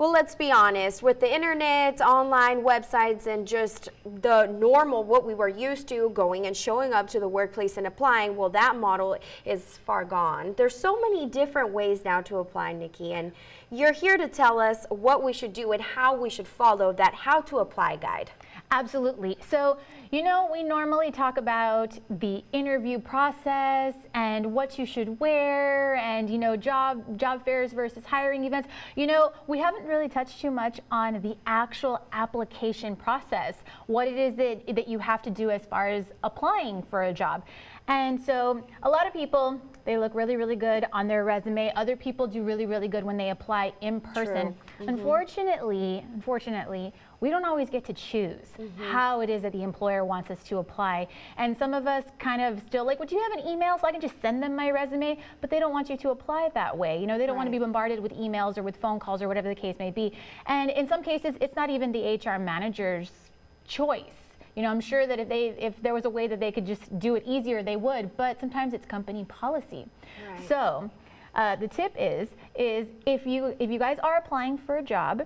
Well, let's be honest, with the internet, online websites, and just the normal, what we were used to, going and showing up to the workplace and applying, well, that model is far gone. There's so many different ways now to apply, Nikki, and you're here to tell us what we should do and how we should follow that how to apply guide. Absolutely. So, you know, we normally talk about the interview process and what you should wear and, you know, job fairs versus hiring events. You know, we haven't really touched too much on the actual application process, what it is that you have to do as far as applying for a job. And so a lot of people, they look really, really good on their resume. Other people do really, really good when they apply in person. Unfortunately, we don't always get to choose how it is that the employer wants us to apply. And some of us kind of still like, would you have an email so I can just send them my resume? But they don't want you to apply it that way. You know, they don't want to be bombarded with emails or with phone calls or whatever the case may be. And in some cases, it's not even the HR manager's choice. You know, I'm sure that if there was a way that they could just do it easier, they would, but sometimes it's company policy. Right. So the tip is if you guys are applying for a job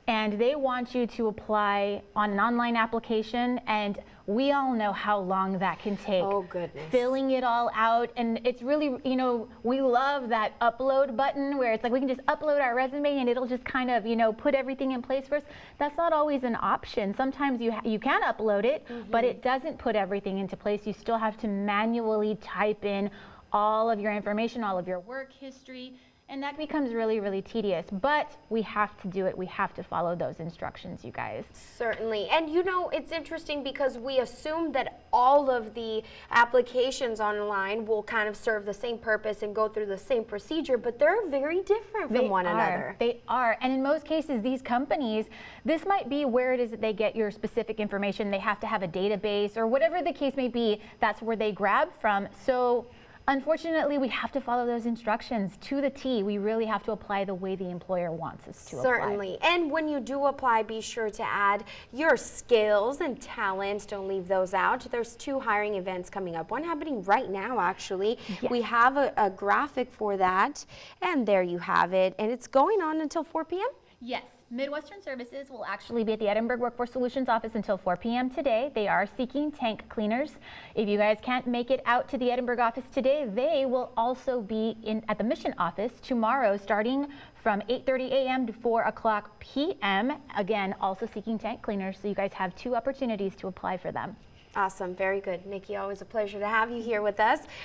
and they want you to apply on an online application, and we all know how long that can take. Oh, goodness. Filling it all out, and it's really, you know, we love that upload button where it's like we can just upload our resume and it'll just kind of, you know, put everything in place for us. That's not always an option. Sometimes you can upload it, but it doesn't put everything into place. You still have to manually type in all of your information, all of your work history, and that becomes really, really tedious. But we have to do it. We have to follow those instructions, you guys. Certainly. And you know, it's interesting because we assume that all of the applications online will kind of serve the same purpose and go through the same procedure, but they're very different from one another. They are. And in most cases, these companies, this might be where it is that they get your specific information. They have to have a database or whatever the case may be. That's where they grab from. So unfortunately, we have to follow those instructions to the T. We really have to apply the way the employer wants us to apply. Certainly. And when you do apply, be sure to add your skills and talents. Don't leave those out. There's 2 hiring events coming up. One happening right now, actually. Yes. We have a graphic for that. And there you have it. And it's going on until 4 p.m.? Yes. Midwestern Services will actually be at the Edinburgh Workforce Solutions office until 4 p.m. today. They are seeking tank cleaners. If you guys can't make it out to the Edinburgh office today, they will also be at the Mission office tomorrow starting from 8:30 a.m. to 4 o'clock p.m. Again, also seeking tank cleaners, so you guys have 2 opportunities to apply for them. Awesome. Very good. Nikki, always a pleasure to have you here with us.